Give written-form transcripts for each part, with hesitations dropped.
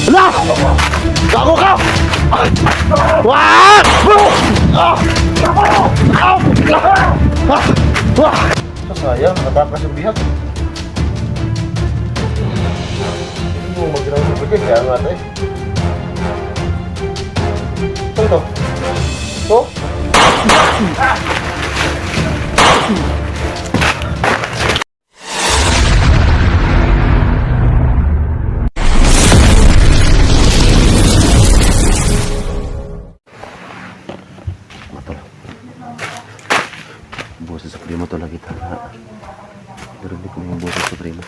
Hala! Gago ka! Wah! Sayang, natakas yung bihag. Hindi mo mag-ginawa sa bigay, kaya nga tayo. Saan ito? Ito? Boses sa primo to lagi tala. Pero hindi ko na yung boses sa primo.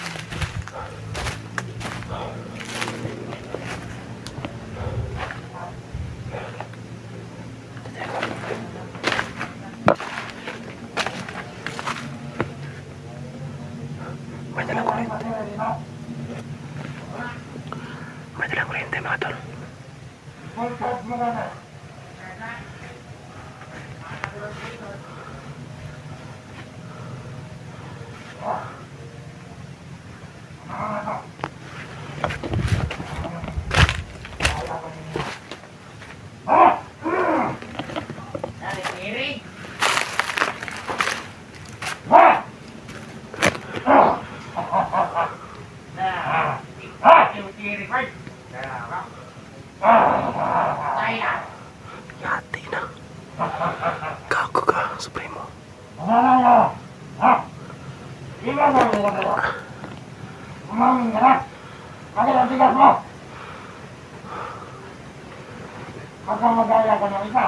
May dalang kuryente. May dalang kuryente mga tol. Hati na. Gago ka, Supremo. Huwag kang mag-alala ka ng isa.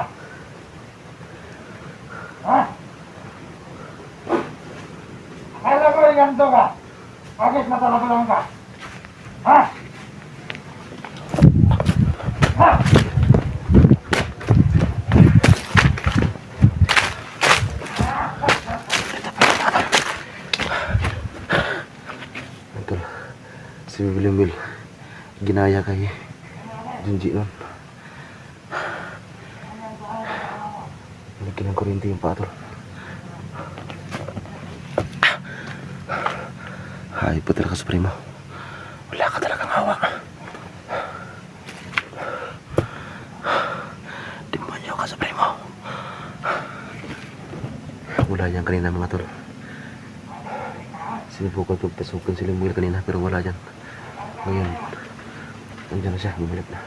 Ha? Akala ko ganito ka. Bakit matalabalang ka? Ha? Ha? Tol, si William Will ginaya kay Junji nun. Lagyan ng kuryente yung patol. Hayop pa talaga, Supremo. Wala ka talagang hawa. Demonyo ka, Supremo. Wala yan kanina mga tol. Sinubukan pagpasukan si Will kanina pero wala dyan. Ngayon, nandiyan na siya, bumalik na.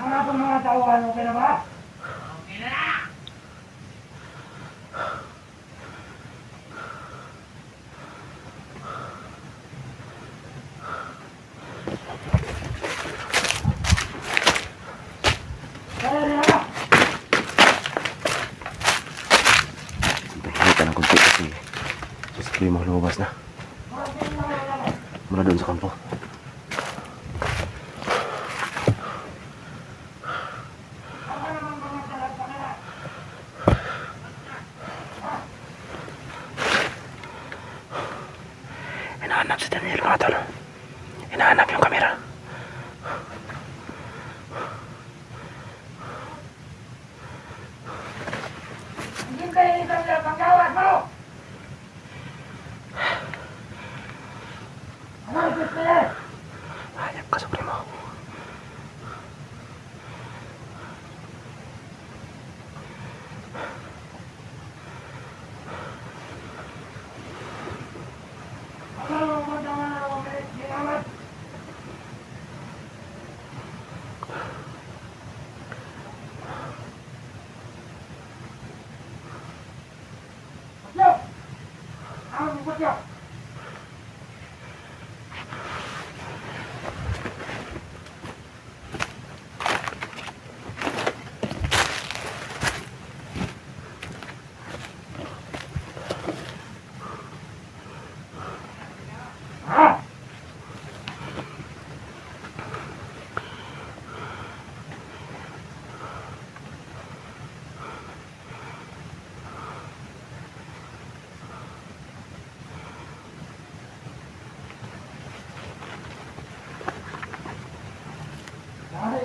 Ang atong mga tauhan, okay na ba? Okay na na! Hinta ng kunti kasi si Supremo lumabas na. Mula doon sa kampo. Hinahanap si Daniel mga tol. Hinahanap yung kamera. Hindi kayo isang panggawas mo! Ano gusto niya? Hayop ka, Supremo. Ano mo naman ako may ginawat? Yo! Ano mo yo?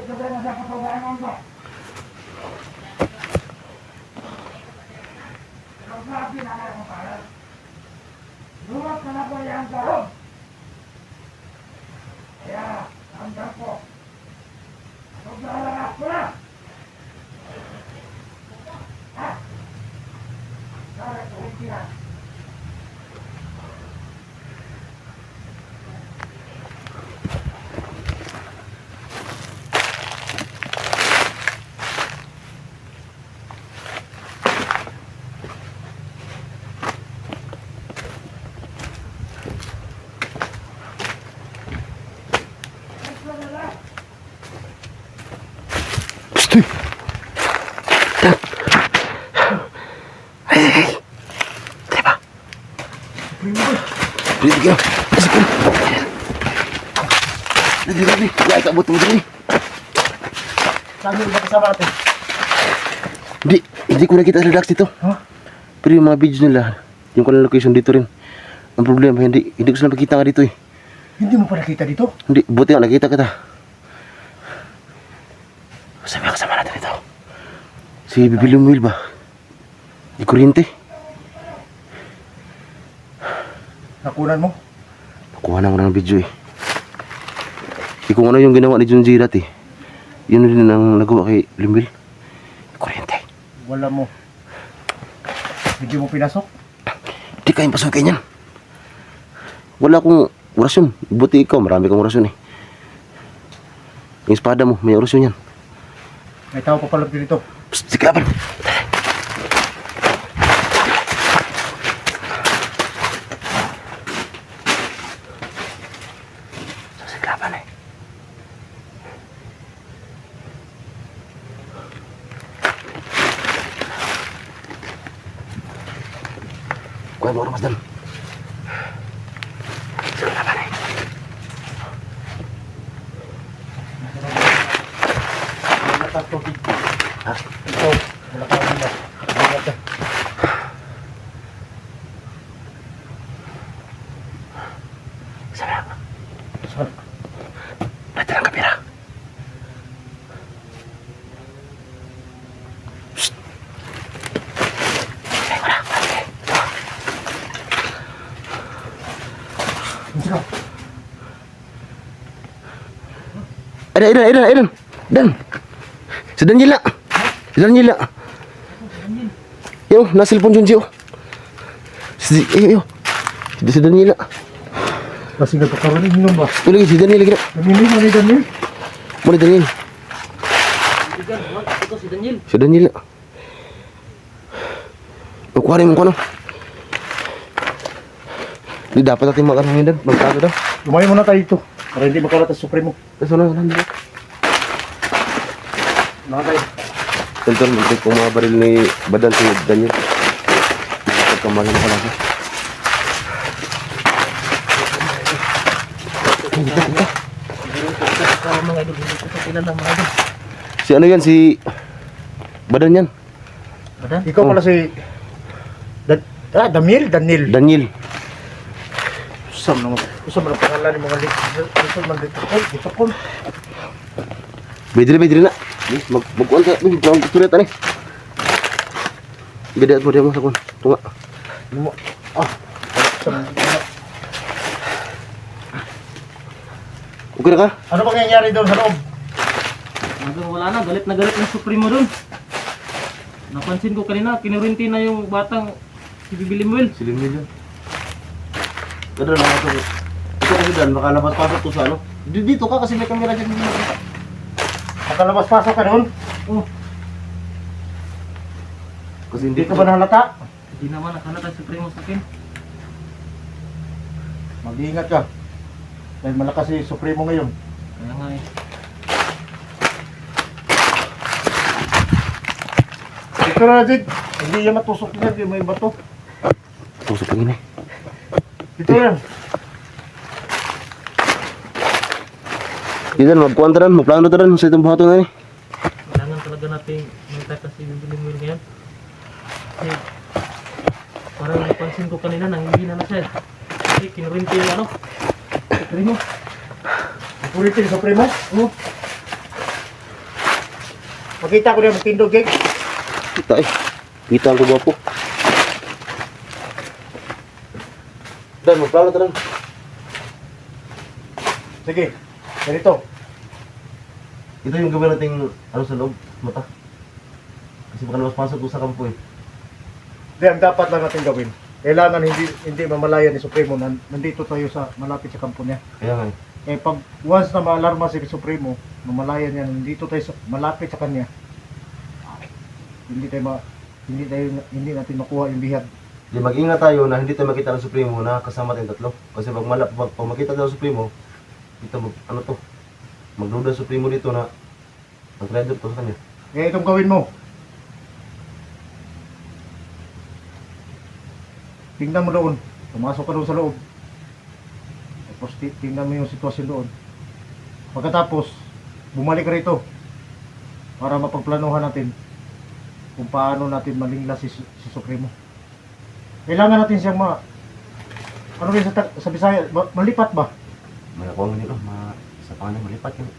sabihin na sa patugaan ko. Magsabi na kayo kung kaya. Luwag na na po yung garong. Kaya, hanggang po. Maglalangas ko na. Ha? Kaya, tuwing na. Psst! Dan! Hey! Diba? Berhenti kau. Masuk. Lagi. Ya, tak butuh ni. Sabi ba kasama natin? Hindi ko nakita sa relax dito. Huh? Pero yung mga videos nila, yung kanilang location dito rin. Ang problema, hindi ko sila makita nga dito eh. Hindi mo pa nakita dito? Hindi, buti nga nakita kita. Sabi kasama natin ito. Si Bibi Will ba? Di kuryente. Nakunan mo? Nakuha na ko ng video eh. Kung ano yung ginawa ni Junji dati, yun din ang nagawa kay Limbil. Kuryente. Wala mo. Hindi mo pinasok? Di kayong pasukin yan. Wala akong orasyon. Buti ikaw, marami kang orasyon eh. Yung espada mo, may orasyon yan. May tao pa pala dito. Psst, siklapan. Siklapan eh. Kuha mo Mas Dan. Siklapan eh. Wala ka tubig. Ha? Ito. Wala ka tubig. Wala ka. Sana. Saan? Natin ang kamera. Shhh. Ay, wala. Okay. Sige. Ayan. Dan. Si Daniela. Yo, nasilpon Junji oh. Si Daniela. Kasi nagkakaroon ng inom ba? Uli si Daniela gina. Daniel. Muna Daniel. Ito si Daniel. Si Daniela. Kuha rin mo ko no. Di dapat natin mag-ano yun Dan. Magtago daw. Lumayo muna tayo dito. Para hindi makalat sa Supremo. Kaso na. Mga tayo. Tentol, magkik kung mga baril ni Badan si Daniel. Pagkamalan ko lang. Mga idol, hindi ko sa kilala mga idol. Si ano yan? Si Badan yan. Badan? Ikaw pala si... Daniel? Daniel. Usam naman ang pangalan ng mga dito man dito ko. Bedri na. Magkuhan ka. Magkuhan ka tulit ani. Gede mo dia mo sa kun. Tunga. Okay na ka? Ano bang nangyayari doon sa loob? Hanggang wala na, galit na Supremo doon. Napansin ko kanina, kinurinti na yung batang si Bibi Limuel. Silim nila. Kada na ito. Ito kasi Dan, makalabas-pasok to sa ano. Dito ka kasi may kamera dyan. Nakalabas-pasok ka doon? Oh, Kasi Hindi ka ba nahalata? hindi naman nakalata si Supremo sa akin. Mag-iingat ka. Dahil malakas si Supremo ngayon. Kaya nga eh. Ito na Jid. Hindi yan matusok na. Hindi may bato. tusok lagi ni. Ito yan. Di Dan, magkuhan ta Dan, magplano ta Dan sa itong buhaton na ni. Kailangan talaga natin magtaka si Bibi Limuel ngayon. Kasi parang napansin ko kanina, nanghihina na siya. Kasi kinurinti yung ano, Supremo. Ipulitin Supremo. Oh, Makita ko na magtindog, Jake. Kita eh. Kita ang kubo po. Dan, magplano talang. Sige, ganito. Ito yung gawin nating ano sa loob, mata. Kasi baka namas pasok ko sa kampo eh. Hindi, ang dapat lang natin gawin. Kailangan hindi mamalayan ni Supremo na nandito tayo sa malapit sa kampo niya. Kaya nga eh. Eh pag once na maalarma si Supremo, mamalayan niya nandito tayo sa, malapit sa kanya. Hindi natin makuha yung bihag. Di mag-ingat tayo na hindi tayo makita ng Supremo na kasama tayong tatlo. Kasi pag makita tayo ng Supremo, kita ano to, magduda ng Supremo dito na ang traitor to sa kanya. Eh itong gawin mo. Tingnan mo doon. Pumasok ka doon sa loob. Tapos tingnan mo yung sitwasyon doon. Pagkatapos, bumalik ka rito para mapagplanuhan natin kung paano natin malingla si Supremo. Kailangan natin siyang ano rin sa Bisaya, malipat ba? May ako ang nilo, sa pangalan malipat yun.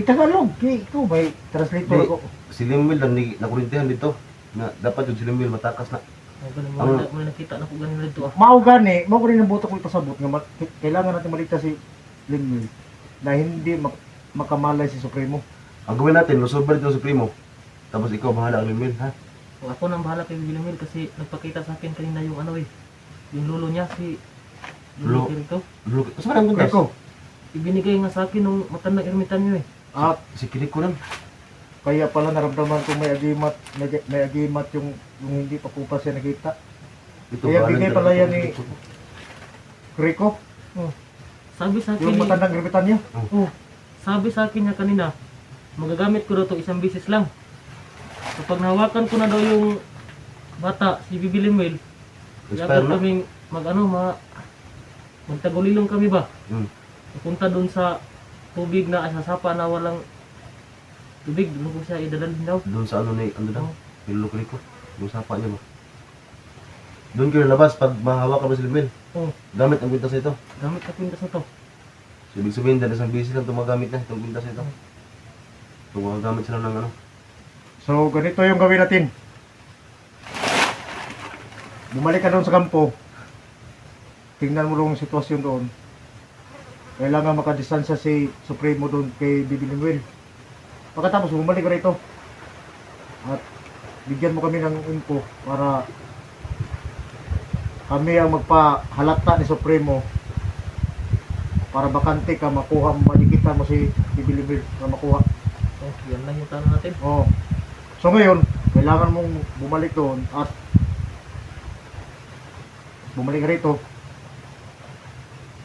Tagalog. Ikaw, may translator Di, ako. si Limwil nakurintihan dito na dapat yung si Limwil matakas na. Ganun mo nakita na ko ganun dito ah. Mao ko rin ang buto ko ipasabot nga kailangan natin maligtas si Linwil na hindi makamalay si Supremo. Ang gawin natin, lusod ba dito ang Supremo? Tapos ikaw bahala ang Limwil, ha? O, ako nang bahala kay Bilimil kasi nagpakita sa akin kanina yung ano eh. Yung lolo niya si Lolo? Kirito. Mas parang bundas. Kiriko, Ibinigay nga sa akin nung matandang ermitan niyo eh. at Si Kiriko lang. kaya pala naramdaman ko may agimat yung hindi pa po pa siya nakita. Ito, Kaya bahala bigay dito. pala yan ni Kiriko, Sabi sa akin yung ni- matandang ermitan niya. Oh, sabi sa akin niya kanina, magagamit ko daw to isang bisis lang. Kapag nahawakan ko na daw yung bata, si Bibi Limwil, Expire dapat na. kaming magtagulilong kami ba? Hmm. Pupunta doon sa tubig na sasapa na walang tubig, doon ko siya idadalhin daw. Doon sa ano ni, ano daw? Oh. Nilolo Kiriko. Yung sapa niya ba? Doon kayo labas pag mahawakan mo si Limwil. Oh, Gamit ang pintas na ito. gamit na pintas na to. So, ibig sabihin, dahil isang busy lang tumagamit na itong pintas na ito. Tumagamit sila ng ano. So ganito yung gawin natin. Bumalik ka doon sa kampo. Tingnan mo yung sitwasyon doon. Kailangan makadistansya si Supremo doon kay Bibi Linwil. Pagkatapos bumalik ka rito. At bigyan mo kami ng info para kami ang magpahalata ni Supremo para bakante ka makuha, madikitan mo si Bibi Linwil para makuha. Oh, yan lang yung tanong natin. Oh. So ngayon, kailangan mong bumalik doon at bumalik ka rito.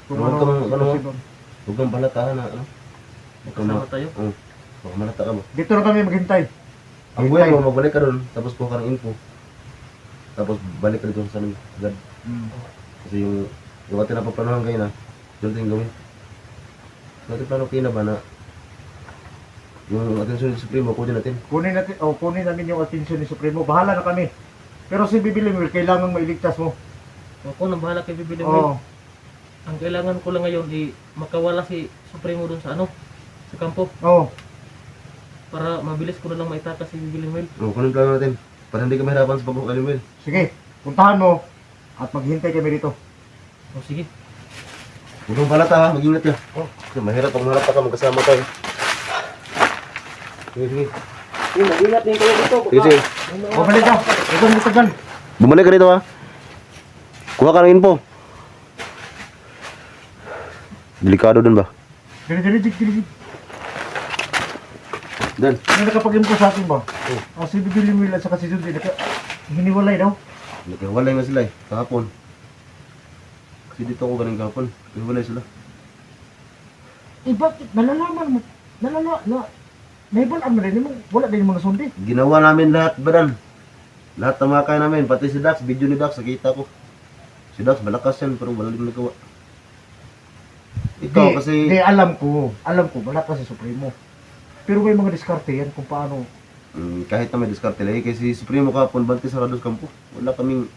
Kung Huwag ano, kang- sitwasyon doon. Huwag kang balatahan na ano. Huwag kang Kasama tayo. Oo. Huwag kang malata ka mo. Dito na kami maghintay. Ang buhay mo, magbalik ka doon, tapos kuha ka ng info. Tapos balik ka dito sa amin agad. Kasi yung ating napaplanohan kayo na, doon tayong gawin. So, ating plano kayo na ba na yung atensyon ni Supremo, kunin natin. Kunin namin yung atensyon ni Supremo. Bahala na kami. Pero si Bibi Limwil, kailangan mailigtas mo. Ako nang bahala kay Bibi Limwil. Oo. Ang kailangan ko lang ngayon makawala si Supremo doon sa sa kampo Oo. para mabilis ko na lang maitakas si Bibi Limwil. O, kunin plano natin. Para hindi ka mahirapan sa pagbuka ni Will. Sige, puntahan mo at maghintay kami rito. O sige. Huwag kang balata ha, mag-ingat ka. Oh, kasi mahirap pag malata ka, magkasama tayo. Sige, sige. Mag-ingat din kayo dito. Sige, sige. Bumalik ka. Ito mo tagal. Bumalik ka rito ha. Kuha ka ng info. Delikado dun ba? Dili. Dan. Ano nakapag-info sa akin ba? Si Bibi Limwil at saka si Judy, hiniwalay daw. Nagkawalay nga sila eh, kahapon. Kasi dito ako galing kahapon. Nagkawalay sila. Bakit? Nalalaman mo. Naibalaan mo rin mo. Wala din mo nasundi. Ginawa namin lahat, Badan. Lahat ng mga kaya namin, pati si Dax, video ni Dax, nakita ko. Si Dax, malakas yan, pero wala din nagawa. Ikaw kasi... Di, alam ko, wala kasi Supremo. Pero may mga diskarte yan kung paano. kahit na may diskarte lagi, kasi Supremo kahapon, Bante Sarados Campo. Wala kaming...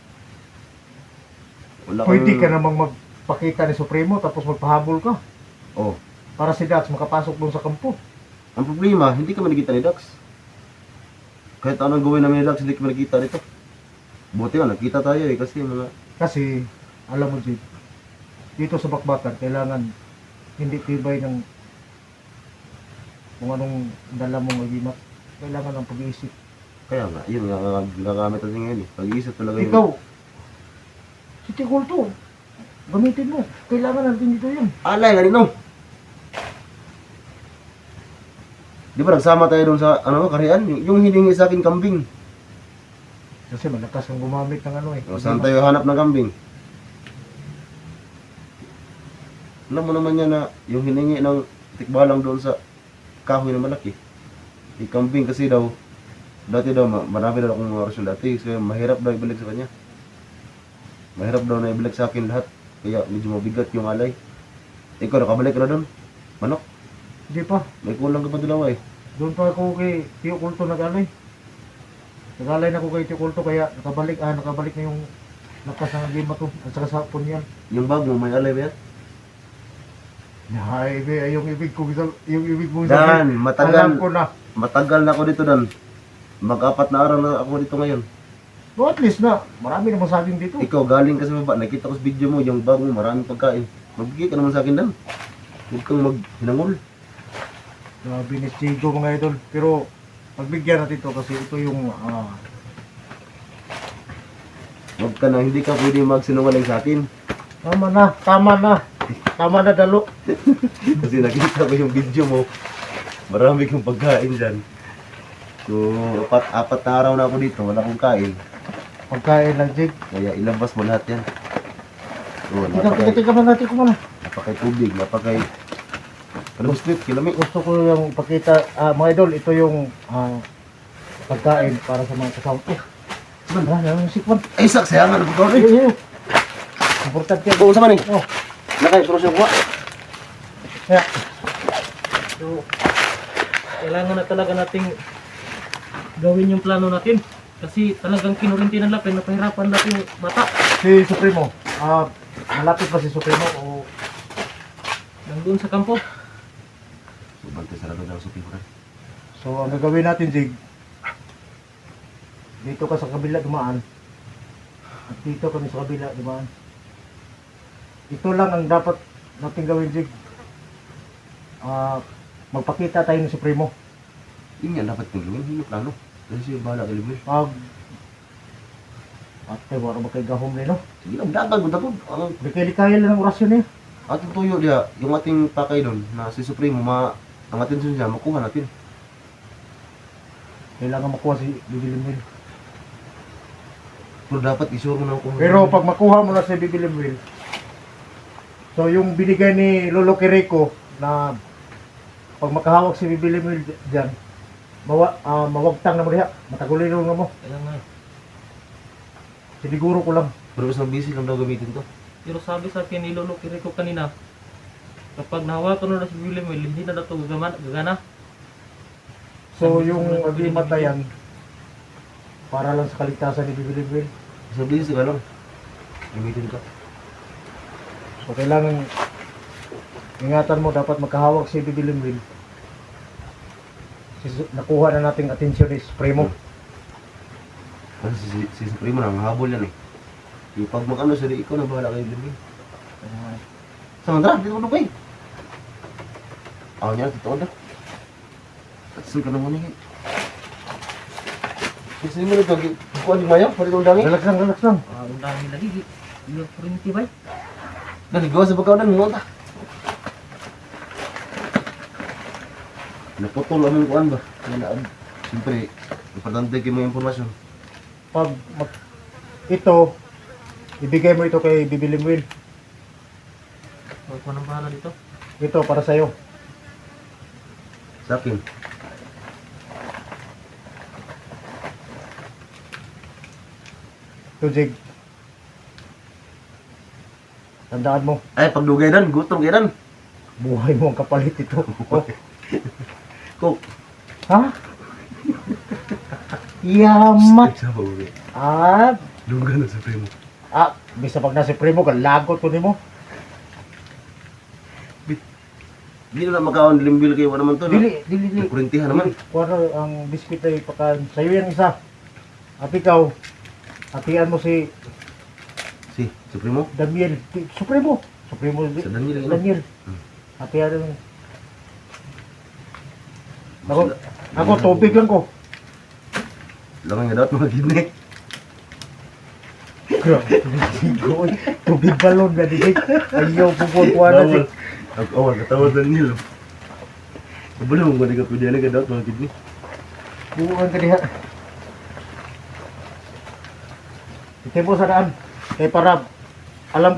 Pwede ka namang magpakita ni Supremo tapos magpahabol ka. Oh. Para si Dax makapasok doon sa kampo. Ang problema, hindi ka manikita ni Dax. Kahit anong gawin namin nila, hindi kami nakita dito. Buti nga, nakita tayo eh, kasi mga... Kasi, alam mo, Jig, dito sa bakbakan, kailangan hindi tibay ng kung anong dala mong agimat. Kailangan ng pag-iisip. Kaya nga, yun nga, gagamit natin ngayon eh. Pag-iisip talaga yun. Ikaw, si Tigol to, gamitin mo. Kailangan natin dito yun. Alay, ganito. Di ba nagsama tayo doon sa, ano, karian? Yung hiningi sa akin kambing. Kasi malakas ang gumamit ng ano eh. O, saan tayo hanap ng kambing? Alam mo naman yan na yung hiningi ng tikbalang doon sa kahoy na malaki. Kambing kasi daw, dati daw, marami daw akong mga orasyon dati. So, mahirap daw ibalik sa kanya. Mahirap daw na ibalik sa akin lahat. Kaya medyo mabigat yung alay. Ikaw, nakabalik ka na doon? Manok? Hindi pa. May kulang ka pa dalawa eh. Doon pa ako kay Tio Kulto nag-alay. Nag-alay na ako kay Tio Kulto kaya nakabalik na yung lakas ng lima to. At saka sa hapon yan. Yung bag mo, may alay ba yan? Ay, yung ibig kong Dan, matagal. Alam ko na. Matagal na ako dito Dan. Mag-4 na araw na ako dito ngayon. So at least na, marami namang saging dito. Ikaw, galing ka sa baba. Nakita ko sa video mo, yung bag mo, maraming pagkain. Magbigay ka naman sa akin Dan. Huwag kang maghinangol. Grabe ni Chigo mga idol. Pero, pagbigyan natin to kasi ito yung Huwag ka na, hindi ka pwede magsinungaling sa akin. tama na. Tama na dalo. Kasi nakita ko yung video mo. Marami kang pagkain dyan. So, apat na araw na ako dito, wala akong kain. Pagkain lang, Jig. Kaya ilabas mo lahat yan. So, Tika man natin ko muna. napakay tubig, napakay... Ano street, kilami? Gusto ko yung pakita, mga idol, ito yung pagkain para sa mga kasama. Man, yung sikman. Ay, saksayangan ko to. Importante yan. Buong sa man eh. Oh, Nakay, pero siya kuha. kaya, So, kailangan na talaga nating gawin yung plano natin. Kasi talagang kinurinti ng lapin, napahirapan natin yung bata. si Supremo, malapit pa si Supremo o Nandun sa kampo. So, bantay sarado na ang supi ko rin. so ang gagawin natin, Jig, dito ka sa kabila dumaan at dito kami sa kabila dumaan. Ito lang ang dapat natin gawin, Jig. Magpakita tayo ng Supremo. Yun yan, dapat kong gawin. Hindi yung plano. Kasi siya bahala kay Libre. Ate, wala ba kay gahom nila? Sige lang, dagal mo dagod. Likay-likay lang ang orasyon eh. At tuyo dia, yung ating pakay doon, na si Supremo, ang atensyon niya, makuha natin. Kailangan makuha si Bibilimwil. Pero dapat isure mo na kung... Pero pag makuha mo na si Bibilimwil, so yung binigay ni Lolo Kiriko na pag makahawak si Bibilimwil dyan, mawagtang na mo diha, mataguliro nga mo. Kaya nga. Siniguro ko lang. Pero mas busy lang daw gamitin to. Pero sabi sa akin ni Lolo Kiriko kanina, kapag nahawakan na si William Will, hindi na ito gagana. So yung agreement na yan, para lang sa kaligtasan ni Bibilimwil. Mas busy ka lang. Gamitin ka. So kailangan ingatan mo, dapat magkahawak si Bibilimwil. Nakuha na nating atensyon ni Supremo. Kasi si Supremo na, mahabol yan eh. Yung pag mag-ano siya, ikaw na bahala kay Libre. Samantara, dito ko na kayo. Ako niya, totoo na. Katsal ka naman eh. Kasi mo nito, kukuha ni Maya, pwede kong dangi. Relax lang. Ang dami lagi. Yung kurinti ba? Naligaw sa pagkaw na, nungunta. Naputol ang kuhan ba? Siyempre, importante kayo mo yung informasyon. Pag ito, ibigay mo ito kay Bibilimwil. Huwag ko nang bahala dito. Ito para sa'yo. Sa akin. Ito, Jig. Tandaan mo, Ay, pagdugay dan, gutom kayo dan. buhay mo ang kapalit ito. Oh. Coke. Ha? Yamat. Sa babae. Dunggan na sa primo. Bisa pag nasa Supremo ka, lagot ko nimo. Di na makaon limbil kayo naman to. No? Dili. Kurintihan naman. Kuwara ang biscuit ay pakan. Sa'yo yan isa. At ikaw, hatian mo si Si Supremo. Daniel. Supremo. Sa Daniel. Ano? Daniel. Hatian mo. Ako, tubig lang ko. Langan nga dapat mga kidney. Grabe. Tubig balon na din. Ayaw pupuan na si. Awal katawa Daniel. Belum gua dekat video ni dapat mga kidney. Bukan ka diha. Ito sa daan. Kay para alam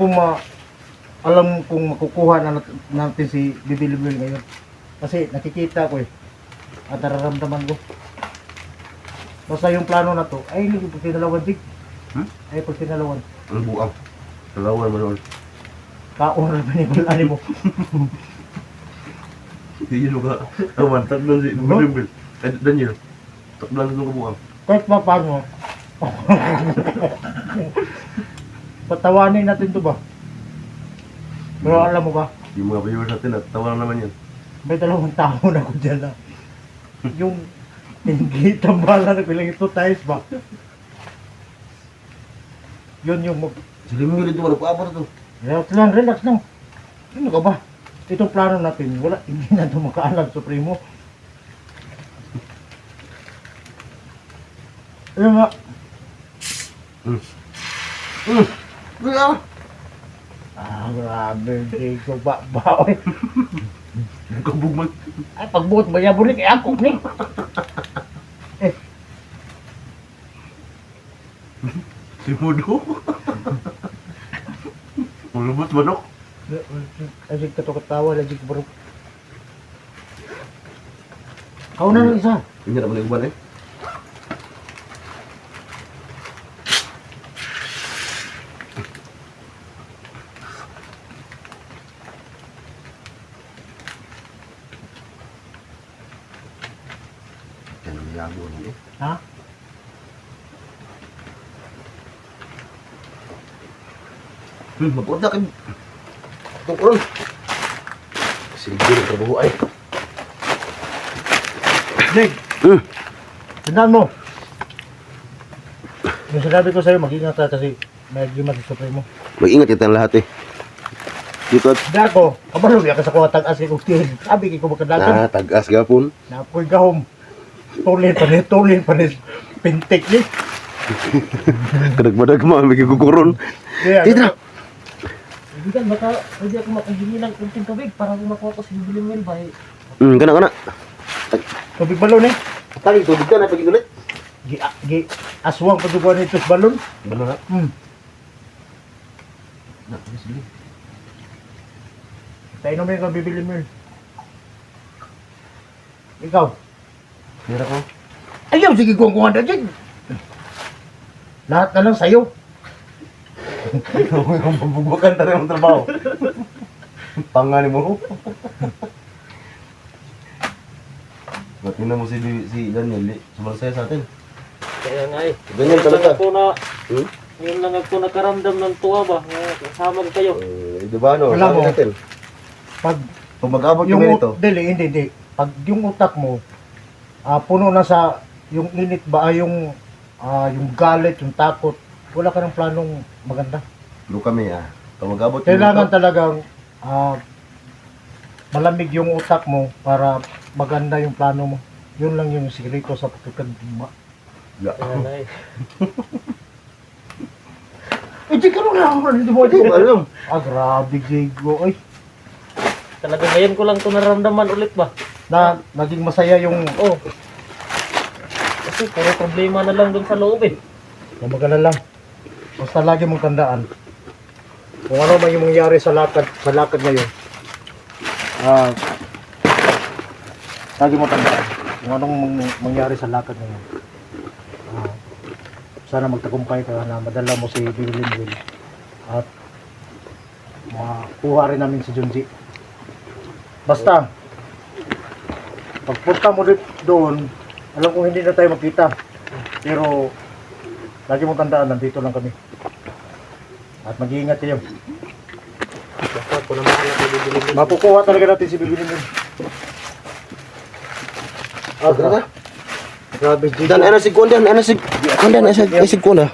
kong makukuha na natin si Bibi Limuel ngayon. Kasi nakikita ko at nararamdaman ko. Basta yung plano na to, ay hindi pag tinalawan Jig. Ay pag tinalawan. Ang buang. Talawan mo noon. Kaon na ba ni kulani mo? Hindi yun ka. Awan, taklan si Bibi. Daniel. Taklan sa nung kabuang. Kahit pa paano. Patawanin natin to ba? Pero alam mo ba, Yung mga viewers natin at tawa lang naman yan. may 2 taon ako dyan na. Yung hindi tambala na pilang ito times ba? Yun yung Si Limil ito wala pa to. relax lang. Ano ka ba? Itong plano natin, wala, hindi na ito makaalam, Supremo. Ano nga? Kuya! Grabe, hindi ko ba, oy. Kabugman. Ay, pagbuot ba niya bulik, ako ni. Si Mudo. Ulubot manok. Ay, ka to katawa, lagi ko bro. Kau na lang isa. Ini tak boleh uban Jangan diambil ni. Ha? Mapunta kan. Tungkulon. Sige, terbuhu ay. Jig, tandaan mo. Yung sinabi ko sa'yo, mag-ingat ka kasi medyo matisupay mo. Mag-ingat kita lahat eh. Dito at Hindi ako, kabalo ka sa kuha tag-as kay Kustin. Sabi kay ko magkadagan. tagas gapon. Napoy gahom. Tulin pa ni. Pintik ni. Kadag-badag mo, may kukuron. Yeah, Titra. Ibigan, baka pwede ako makahingi ng kunting tubig para makuha ko si Bibi Limuel ba? Kana. Tubig balon eh. Tagi tubig ka na pag ulit. Aswang paduguan nito sa balon. Balon na. Na, sige. Tayo naman yung bibili mo yun. Ikaw. Mira ko. Ayaw, sige kung kuha na dyan. Lahat na lang sa'yo. Yung pambubukan tayo ng trabaho. Pangani mo. Tingnan mo si Daniel, sumalasaya sa atin. Kaya nga eh. Ganyan talaga. Ngayon lang ako nakaramdam ng tuwa ba? Kasama kayo. Di ba ano? Alam mo, sabi natin. Pag Kung mag-abot yung kami nito, hindi. Pag yung utak mo, puno na sa yung init ba, yung galit, yung takot, wala ka ng planong maganda. doon kami Kung mag-abot kami Kailangan nito, talagang malamig yung utak mo para maganda yung plano mo. Yun lang yung sikreto sa pagkakadima. Ya. Kaya nga eh. Hindi ka rin ako hindi mo Hindi ko alam. grabe, Jigo. Ay, Talaga ngayon ko lang ito naramdaman ulit ba? naging masaya yung, Oh. Kasi puro problema na lang dun sa loob eh. Magala lang. Basta lagi mong tandaan. Kung ano man yung mangyari sa lakad ngayon. Lagi mo tandaan. Kung anong mangyari sa lakad ngayon. Sana magtagumpay ka na madala mo si Bibi Limuel. At makuha rin namin si Junji. Basta, pagpunta mo doon, alam ko hindi na tayo magkita. Pero, lagi mong tandaan, nandito lang kami. At mag-iingat kayo. Basta na mahanap na bibili mo. Mapukuha talaga natin si Bibi Limon. Ah, talaga? Grabe, G. Dan, ano si Kundan? Ano si Kundan? Ano si Kundan?